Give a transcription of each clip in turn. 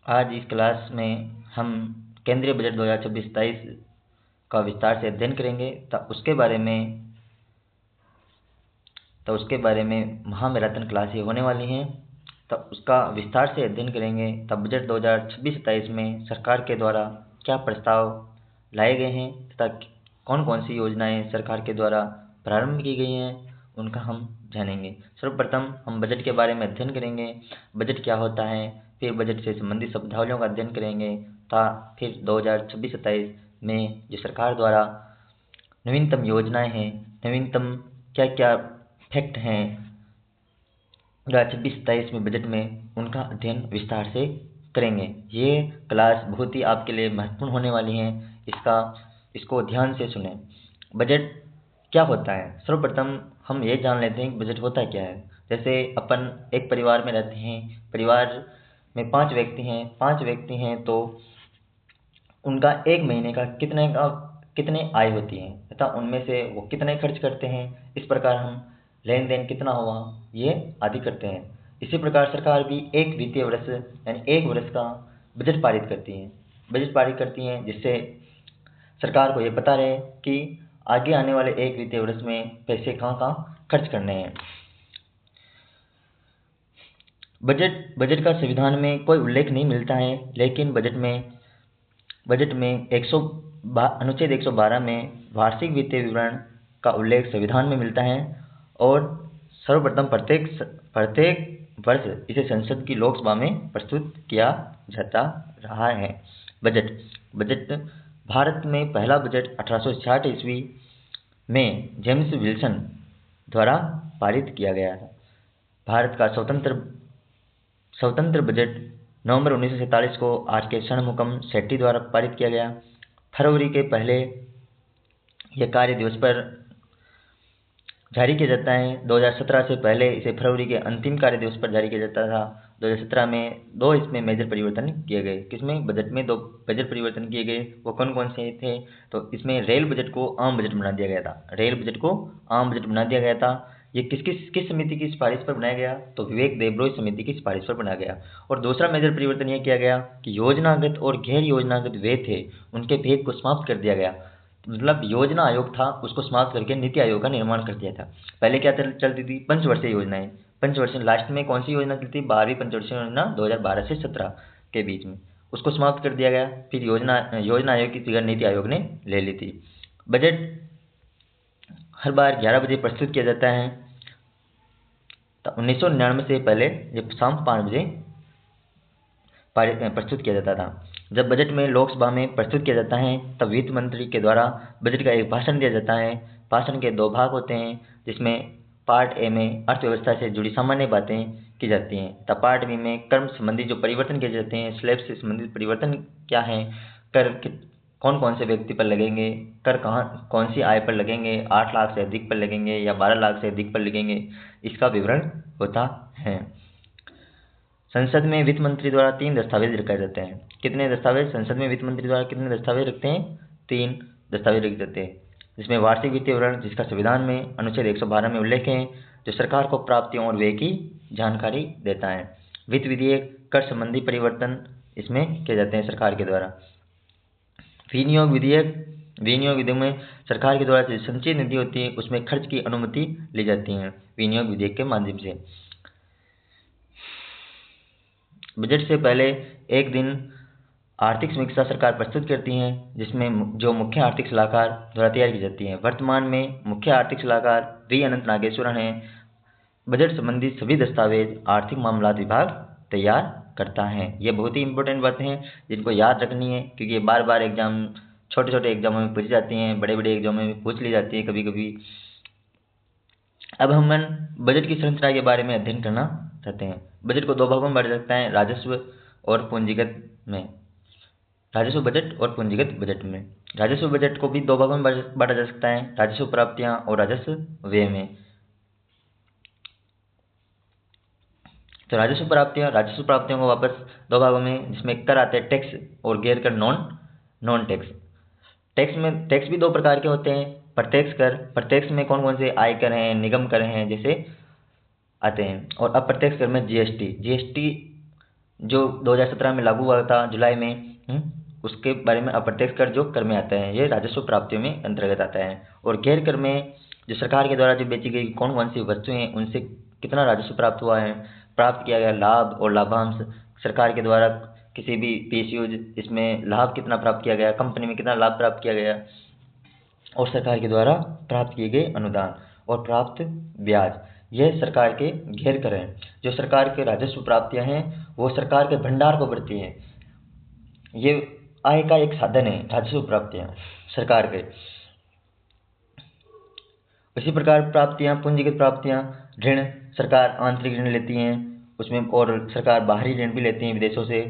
आज इस क्लास में हम केंद्रीय बजट 2026-27 का विस्तार से अध्ययन करेंगे। उसके बारे में महामैराथन क्लास ये होने वाली हैं। तब उसका विस्तार से अध्ययन करेंगे। तब बजट 2026-27 में सरकार के द्वारा क्या प्रस्ताव लाए गए हैं तथा कौन कौन सी योजनाएं सरकार के द्वारा प्रारंभ की गई हैं, उनका हम जानेंगे। सर्वप्रथम हम बजट के बारे में अध्ययन करेंगे। बजट क्या होता है, फिर बजट से संबंधित शब्दावलियों का अध्ययन करेंगे। फिर 2026-27 में जो सरकार द्वारा नवीनतम योजनाएं हैं, नवीनतम क्या क्या फैक्ट हैं 2026-27 में बजट में, उनका अध्ययन विस्तार से करेंगे। ये क्लास बहुत ही आपके लिए महत्वपूर्ण होने वाली है। इसको ध्यान से सुनें। बजट क्या होता है, सर्वप्रथम हम ये जान लेते हैं कि बजट होता क्या है। जैसे अपन एक परिवार में रहते हैं, परिवार में 5 व्यक्ति हैं तो उनका एक महीने का कितने आय होती है तथा उनमें से वो कितने खर्च करते हैं, इस प्रकार हम लेन देन कितना हुआ ये आदि करते हैं। इसी प्रकार सरकार भी एक वित्तीय वर्ष यानी एक वर्ष का बजट पारित करती हैं जिससे सरकार को ये पता रहे कि आगे आने वाले एक वित्तीय वर्ष में पैसे कहाँ खर्च करने हैं। बजट का संविधान में कोई उल्लेख नहीं मिलता है, लेकिन बजट में अनुच्छेद 112 में वार्षिक वित्तीय विवरण का उल्लेख संविधान में मिलता है और सर्वप्रथम प्रत्येक वर्ष इसे संसद की लोकसभा में प्रस्तुत किया जाता रहा है। बजट भारत में पहला बजट 1866 ईस्वी में जेम्स विल्सन द्वारा पारित किया गया था। भारत का स्वतंत्र बजट नवंबर 1947 को आर.के. षणमुगम शेट्टी द्वारा पारित किया गया। फरवरी के पहले यह कार्य दिवस पर जारी किया जाता है। 2017 से पहले इसे फरवरी के अंतिम कार्य दिवस पर जारी किया जाता था। 2017 में इसमें मेजर परिवर्तन किए गए। किसमें? बजट में 2 मेजर परिवर्तन किए गए। वो कौन कौन से थे? तो इसमें रेल बजट को आम बजट बना दिया गया था। ये किस समिति की सिफारिश पर बनाया गया? तो विवेक देबरॉय समिति की सिफारिश पर बनाया गया। और दूसरा मेजर परिवर्तन यह किया गया कि योजनागत और गैर योजनागत व्यय थे, उनके भेद को समाप्त कर दिया गया। मतलब योजना आयोग था, उसको समाप्त करके नीति आयोग का निर्माण कर दिया था। पहले क्या चलती थी? पंचवर्षीय योजनाएं। पंचवर्षीय लास्ट में कौन सी योजना चलती थी? 12वीं पंचवर्षीय योजना 2012 से 17 के बीच में, उसको समाप्त कर दिया गया। फिर योजना आयोग की जगह नीति आयोग ने ले ली थी। बजट हर बार 11 बजे प्रस्तुत किया जाता है। तो 1999 से पहले ये शाम 5 बजे प्रस्तुत किया जाता था। जब बजट में लोकसभा में प्रस्तुत किया जाता है तब वित्त मंत्री के द्वारा बजट का एक भाषण दिया जाता है। भाषण के 2 भाग होते हैं, जिसमें पार्ट ए में अर्थव्यवस्था से जुड़ी सामान्य बातें की जाती हैं तब पार्ट बी में कर्म संबंधी जो परिवर्तन किए जाते हैं, स्लैब से संबंधित परिवर्तन क्या है, कर कौन कौन से व्यक्ति पर लगेंगे, कर कौन सी आय पर लगेंगे, 8 लाख से अधिक पर लगेंगे या 12 लाख से अधिक पर लगेंगे, इसका विवरण होता है। संसद में वित्त मंत्री द्वारा 3 दस्तावेज रखे जाते हैं। कितने दस्तावेज? संसद में वित्त मंत्री द्वारा कितने दस्तावेज रखते हैं? 3 दस्तावेज रखे जाते हैं, जिसमें वार्षिक वित्तीय विवरण, जिसका संविधान में अनुच्छेद 112 में उल्लेख है, जो सरकार को प्राप्तियों और व्यय की जानकारी देता है। वित्त विधेयक, कर संबंधी परिवर्तन इसमें किए जाते हैं सरकार के द्वारा। विनियोग विधेयक में सरकार के द्वारा जो संचित निधि होती है उसमें खर्च की अनुमति ली जाती है विनियोग विधेयक के माध्यम से। बजट से पहले एक दिन आर्थिक समीक्षा सरकार प्रस्तुत करती है, जिसमें जो मुख्य आर्थिक सलाहकार द्वारा तैयार की जाती है। वर्तमान में मुख्य आर्थिक सलाहकार वी अनंत नागेश्वरन हैं। बजट संबंधी सभी दस्तावेज आर्थिक मामलात विभाग तैयार करता है। ये बहुत ही इंपॉर्टेंट बातें हैं जिनको याद रखनी है, क्योंकि ये बार बार छोटे एग्जामों में पूछी जाती हैं, बड़े एग्जामों में पूछ ली जाती है कभी कभी। अब हम बजट की संरचना के बारे में अध्ययन करना चाहते हैं। बजट को 2 भागों में बांटा जाता है, राजस्व और पूंजीगत में। राजस्व बजट को भी 2 भागों में बांटा जा सकता है, राजस्व प्राप्तियां और राजस्व व्यय में। तो राजस्व प्राप्तियों को वापस 2 भागों में, जिसमें कर आते हैं टैक्स और गैर कर नॉन टैक्स। टैक्स भी 2 प्रकार के होते हैं। प्रत्यक्ष कर, प्रत्यक्ष में कौन कौन से आय कर हैं, निगम कर हैं, जैसे आते हैं। और अप्रत्यक्ष कर में जीएसटी जो 2017 में लागू हुआ था जुलाई में, उसके बारे में अप्रत्यक्ष कर जो कर में आता है, ये राजस्व प्राप्तियों में अंतर्गत आता है। और गैर कर में जो सरकार के द्वारा जो बेची गई कौन कौन सी वस्तुएं हैं, उनसे कितना राजस्व प्राप्त हुआ है, प्राप्त किया गया लाभ और लाभांश, सरकार के द्वारा किसी भी पीएसयू इसमें लाभ कितना प्राप्त किया गया, कंपनी में कितना लाभ प्राप्त किया गया, और सरकार के द्वारा प्राप्त किए गए अनुदान और प्राप्त ब्याज, यह सरकार के गैर कर हैं। जो सरकार के राजस्व प्राप्तियां हैं वो सरकार के भंडार को बढ़ती हैं। ये आय का एक साधन है राजस्व प्राप्तियां सरकार के। इसी प्रकार प्राप्तियां, पूंजीगत प्राप्तियां, ऋण, सरकार आंतरिक ऋण लेती हैं उसमें, और सरकार बाहरी ऋण भी लेती हैं विदेशों से।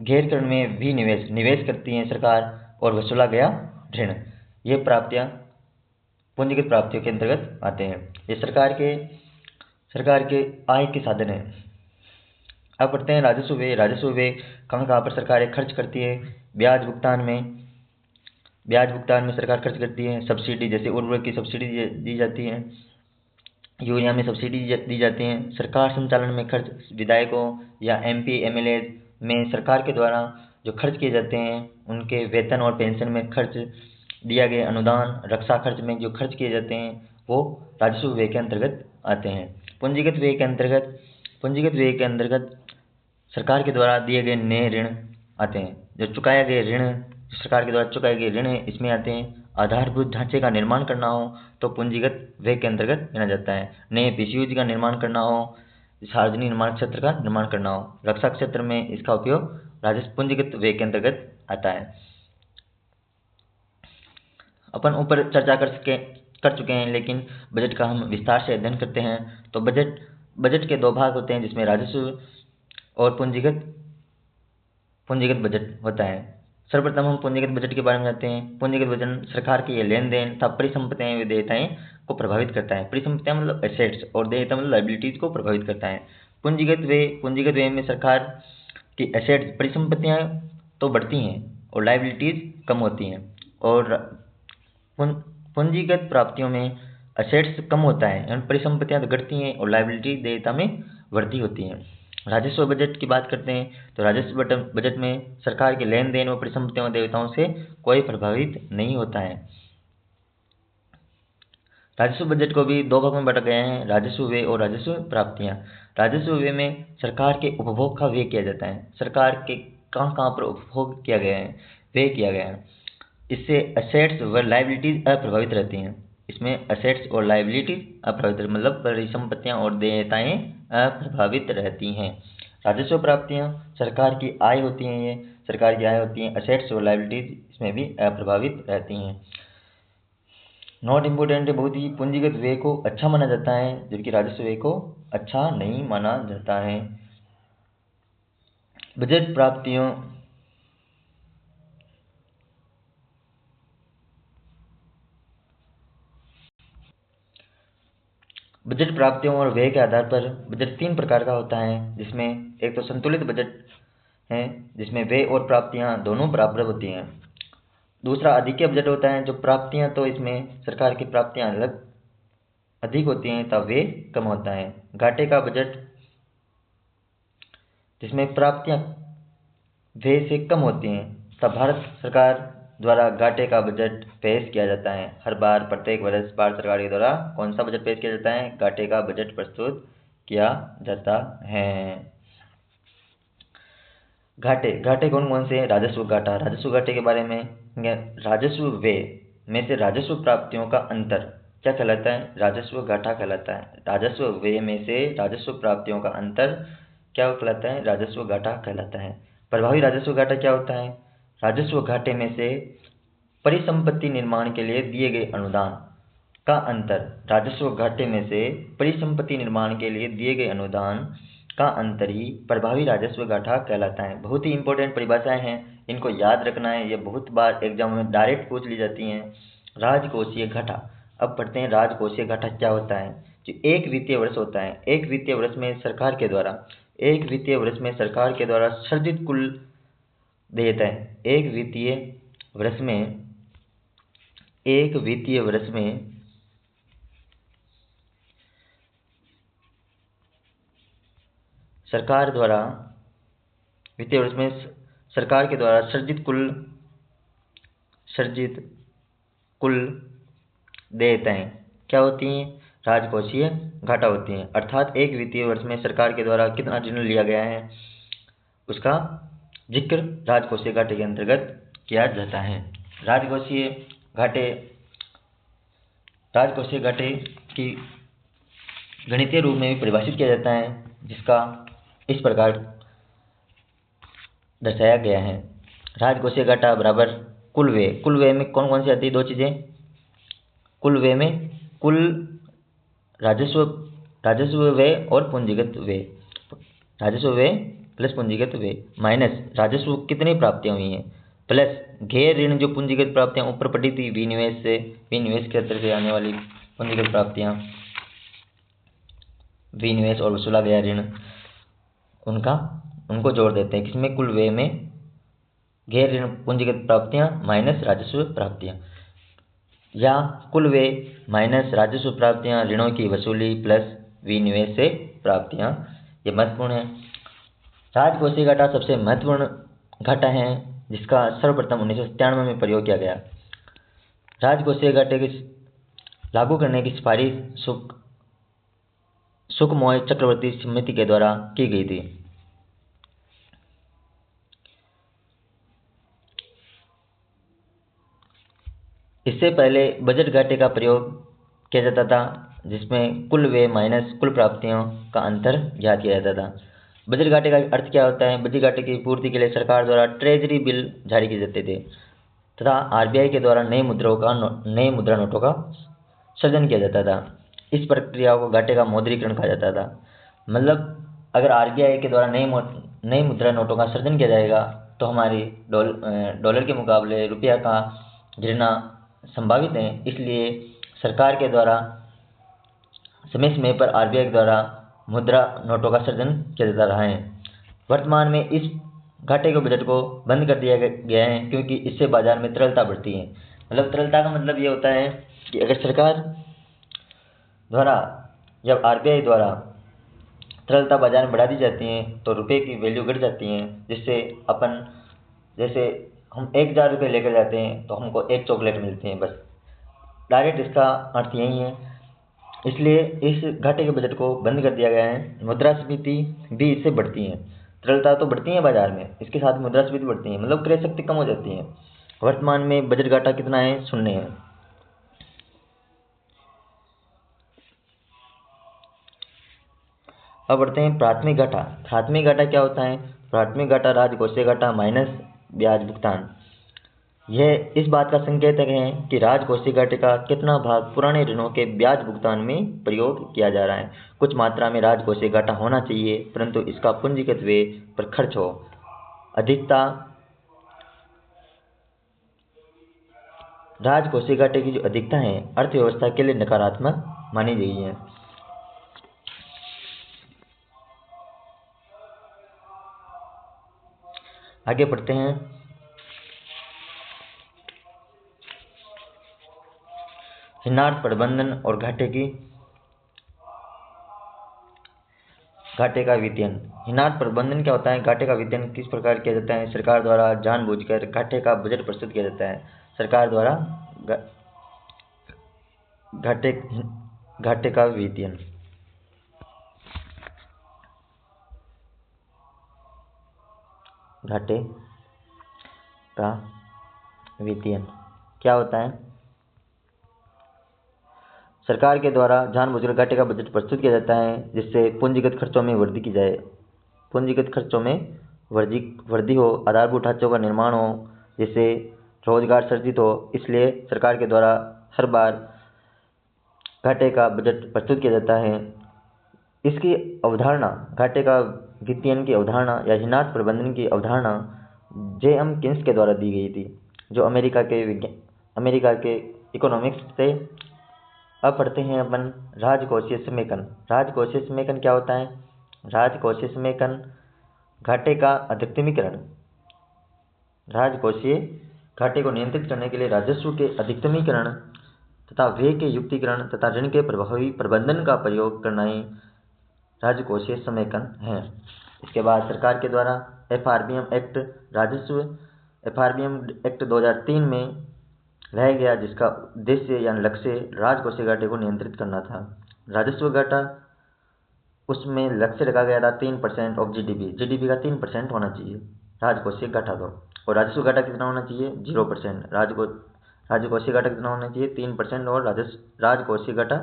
गैर कर में भी निवेश करती हैं सरकार और वसूला गया ऋण, ये प्राप्तियां पूंजीगत प्राप्तियों के अंतर्गत आते हैं। ये सरकार के आय के साधन है। अब पढ़ते हैं राजस्व व्यय। राजस्व व्यय कहाँ कहाँ पर सरकारें खर्च करती है। ब्याज भुगतान में सरकार खर्च करती है। सब्सिडी, जैसे उर्वरक की सब्सिडी दी जाती है, यूरिया में सब्सिडी दी जाती है। सरकार संचालन में खर्च, विधायकों या एमपी एमएलए में सरकार के द्वारा जो खर्च किए जाते हैं, उनके वेतन और पेंशन में खर्च दिया गया अनुदान, रक्षा खर्च में जो खर्च किए जाते हैं वो राजस्व व्यय के अंतर्गत आते हैं। पूंजीगत व्यय के अंतर्गत सरकार के द्वारा दिए गए नए ऋण आते हैं। जो चुकाया गए ऋण, सरकार के द्वारा चुकाए गए ऋण है, इसमें आते हैं। आधारभूत ढांचे का निर्माण करना हो तो पूंजीगत व्यय के अंतर्गत गिना जाता है। नए पीसीयू का निर्माण करना हो, सार्वजनिक निर्माण क्षेत्र का निर्माण करना हो, रक्षा क्षेत्र में इसका उपयोग राजस्व पूंजीगत व्यय के अंतर्गत आता है। अपन ऊपर चर्चा कर चुके हैं, लेकिन बजट का हम विस्तार से अध्ययन करते हैं। तो बजट के दो भाग होते हैं, जिसमें राजस्व और पूंजीगत बजट होता है। सर्वप्रथम हम पूंजीगत बजट के बारे में जानते हैं। पूंजीगत बजट सरकार के लेन देन तथा परिसंपत्तियां व देयताएं को प्रभावित करता है। परिसंपत्तियां मतलब एसेट्स और देयता मतलब लायबिलिटीज को प्रभावित करता है। पूंजीगत व्यय में सरकार की एसेट्स, परिसंपत्तियां तो बढ़ती हैं और लायबिलिटीज कम होती हैं। और पूंजीगत प्राप्तियों में एसेट्स कम होता है, परिसंपत्तियां तो घटती हैं और लायबिलिटी देयता में वृद्धि होती है। राजस्व बजट की बात करते हैं तो राजस्व बजट में सरकार के लेन देन व परिसंपत्तियों और देयताओं से कोई प्रभावित नहीं होता है। राजस्व बजट को भी दो भागों में बांटा गया है, राजस्व व्यय और राजस्व प्राप्तियां। राजस्व व्यय में सरकार के उपभोग का व्यय किया जाता है। सरकार के कहाँ कहाँ पर उपभोग किया गया है, व्यय किया गया है। इससे एसेट्स व लायबिलिटीज अप्रभावित रहती हैं। इसमें एसेट्स और लायबिलिटीज अप्रभावित, मतलब परिसंपत्तियां और देयताएं अप्रभावित रहती हैं। राजस्व प्राप्तियां सरकार की आय होती हैं, ये सरकार की आय होती हैं। एसेट्स और लायबिलिटीज इसमें भी अप्रभावित रहती हैं। नॉट इम्पोर्टेंट है बहुत ही। पूंजीगत व्यय को अच्छा माना जाता है, जबकि राजस्व व्यय को अच्छा नहीं माना जाता है। बजट प्राप्तियों और व्यय के आधार पर बजट तीन प्रकार का होता है, जिसमें एक तो संतुलित बजट है, जिसमें व्यय और प्राप्तियां दोनों बराबर होती हैं। दूसरा अधिक बजट होता है, जो प्राप्तियां तो इसमें सरकार की प्राप्तियां अधिक होती हैं तब व्यय कम होता है। घाटे का बजट, जिसमें प्राप्तियां व्यय से कम होती हैं, तब भारत सरकार द्वारा घाटे का बजट पेश किया जाता है। हर बार प्रत्येक वर्ष भारत सरकार के द्वारा कौन सा बजट पेश किया जाता है? घाटे का बजट प्रस्तुत किया जाता है। घाटे कौन कौन से? राजस्व घाटे के बारे में, राजस्व व्यय में से राजस्व प्राप्तियों का अंतर क्या कहलाता है? राजस्व घाटा कहलाता है। राजस्व व्यय में से राजस्व प्राप्तियों का अंतर क्या कहलाता है? राजस्व घाटा कहलाता है। प्रभावी राजस्व घाटा क्या होता है? राजस्व घाटे में से परिसंपत्ति निर्माण के लिए दिए गए अनुदान का अंतर, राजस्व घाटे में से परिसंपत्ति निर्माण के लिए दिए गए अनुदान का अंतर ही प्रभावी राजस्व घाटा कहलाता है। बहुत ही इंपॉर्टेंट परिभाषाएं हैं, इनको याद रखना है, ये बहुत बार एग्जाम में डायरेक्ट पूछ ली जाती हैं। राजकोषीय घाटा। अब पढ़ते हैं राजकोषीय घाटा क्या होता है। जो एक वित्तीय वर्ष होता है, एक वित्तीय वर्ष में सरकार के द्वारा सृजित कुल देयताएं, एक वित्तीय वर्ष में सरकार द्वारा वित्तीय वर्ष में सरकार के द्वारा सर्जित कुल देयताएं क्या होती हैं? राजकोषीय घाटा होती हैं। अर्थात एक वित्तीय वर्ष में सरकार के द्वारा कितना ऋण लिया गया है उसका जिक्र राजकोषीय घाटे के अंतर्गत किया जाता है। राजकोषीय घाटे की गणितीय रूप में भी परिभाषित किया जाता है, जिसका इस प्रकार दर्शाया गया है। राजकोषीय घाटा बराबर कुल व्यय। कुल व्यय में कौन कौन सी आती है? दो चीजें। कुल व्यय में कुल राजस्व व्यय और पूंजीगत व्यय। राजस्व व्यय प्लस पूंजीगत व्यय माइनस राजस्व कितनी प्राप्तियां हुई हैं प्लस गैर ऋण जो पूंजीगत प्राप्तियां ऊपर पड़ी थी विनिवेश के अंतर से आने वाली पूंजीगत प्राप्तियां, विनिवेश और वसूला गया ऋण, उनको जोड़ देते हैं। किसमें? कुल व्यय में गैर ऋण पूंजीगत प्राप्तियां माइनस राजस्व प्राप्तियां, या कुल व्यय माइनस राजस्व प्राप्तियां ऋणों की वसूली प्लस विनिवेश से प्राप्तियां। ये महत्वपूर्ण है। राजकोषीय घाटा सबसे महत्वपूर्ण घाटा है जिसका सर्वप्रथम 1997 में प्रयोग किया गया। राजकोषीय घाटे की लागू करने की सिफारिश सुखमोय चक्रवर्ती समिति के द्वारा की गई थी। इससे पहले बजट घाटे का प्रयोग किया जाता था, जिसमें कुल व्यय माइनस कुल प्राप्तियों का अंतर ज्ञात किया जाता था। बजट घाटे का अर्थ क्या होता है? बजट घाटे की पूर्ति के लिए सरकार द्वारा ट्रेजरी बिल जारी किए जाते थे तथा आरबीआई के द्वारा नए मुद्रा नोटों का सृजन किया जाता था। इस प्रक्रिया को घाटे का मौद्रीकरण कहा जाता था। मतलब अगर आरबीआई के द्वारा नए मुद्रा नोटों का सृजन किया जाएगा तो हमारी डॉलर के मुकाबले रुपया का गिरना संभावित है। इसलिए सरकार के द्वारा समय पर आरबीआई के द्वारा मुद्रा नोटों का सृजन किया जाता रहा है। वर्तमान में इस घाटे के बजट को बंद कर दिया गया है क्योंकि इससे बाजार में तरलता बढ़ती है। मतलब तरलता का मतलब ये होता है कि अगर सरकार द्वारा जब आरबीआई द्वारा तरलता बाजार में बढ़ा दी जाती है तो रुपए की वैल्यू घट जाती है, जैसे हम 1000 रुपये लेकर जाते हैं तो हमको एक चॉकलेट मिलती है, बस डायरेक्ट इसका अर्थ यही है। इसलिए इस घाटे के बजट को बंद कर दिया गया है। मुद्रास्फीति भी इससे बढ़ती है। तरलता तो बढ़ती है बाजार में, इसके साथ मुद्रास्फीति बढ़ती है, मतलब क्रय शक्ति कम हो जाती है। वर्तमान में बजट घाटा कितना है? 0 है। अब बढ़ते हैं प्राथमिक घाटा। प्राथमिक घाटा क्या होता है? प्राथमिक घाटा राजकोषीय घाटा माइनस ब्याज भुगतान। यह इस बात का संकेत है कि राजकोषीय घाटे का कितना भाग पुराने ऋणों के ब्याज भुगतान में प्रयोग किया जा रहा है। कुछ मात्रा में राजकोषीय घाटा होना चाहिए परंतु इसका पूंजीगत व्यय पर खर्च हो। अधिकता राजकोषीय घाटे की जो अधिकता है अर्थव्यवस्था के लिए नकारात्मक मानी गई है। आगे बढ़ते हैं। ऋणार्थ प्रबंधन और घाटे का वित्तीयन। ऋणार्थ प्रबंधन क्या होता है? घाटे का वित्तीयन किस प्रकार किया जाता है? सरकार द्वारा जानबूझकर घाटे का बजट प्रस्तुत किया जाता है। सरकार द्वारा घाटे का वित्तीयन। घाटे का वित्तीयन क्या होता है? सरकार के द्वारा जानबूझकर घाटे का बजट प्रस्तुत किया जाता है जिससे पूंजीगत खर्चों में वृद्धि की जाए। पूंजीगत खर्चों में वृद्धि हो, आधारभूत ढांचों का निर्माण हो, जिससे रोजगार सृजित हो। इसलिए सरकार के द्वारा हर बार घाटे का बजट प्रस्तुत किया जाता है। इसकी अवधारणा, घाटे का वित्तीयन की अवधारणा या ऋणार्थ प्रबंधन की अवधारणा J.M. केन्स के द्वारा दी गई थी, जो अमेरिका के इकोनॉमिक्स थे। अब पढ़ते हैं अपन राजकोषीय समेकन। राजकोषीय समेकन क्या होता है? राजकोषीय समेकन घाटे का अधिकतमीकरण। राजकोषीय घाटे को नियंत्रित करने के लिए राजस्व के अधिकतमीकरण तथा व्यय के युक्तिकरण तथा ऋण के प्रभावी प्रबंधन का प्रयोग करना ही राजकोषीय समेकन है। इसके बाद सरकार के द्वारा एफआरबीएम एक्ट राजस्व एफआरबीएम एक्ट 2003 में लाया गया, जिसका उद्देश्य या लक्ष्य राजकोषीय घाटे को नियंत्रित करना था। राजस्व घाटा, उसमें लक्ष्य रखा गया था 3% ऑफ जीडीपी का 3% होना चाहिए राजकोषीय घाटा तो। और राजस्व घाटा कितना होना चाहिए? 0%। राजकोषीय घाटा कितना होना चाहिए? 3%। और राजकोषीय घाटा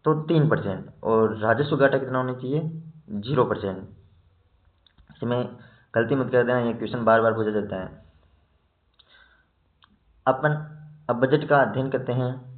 तो 3%। और राजस्व घाटा कितना होना चाहिए? 0%। इसमें गलती मत कर देना, ये क्वेश्चन बार बार पूछा जाता है। अपन अब बजट का अध्ययन करते हैं।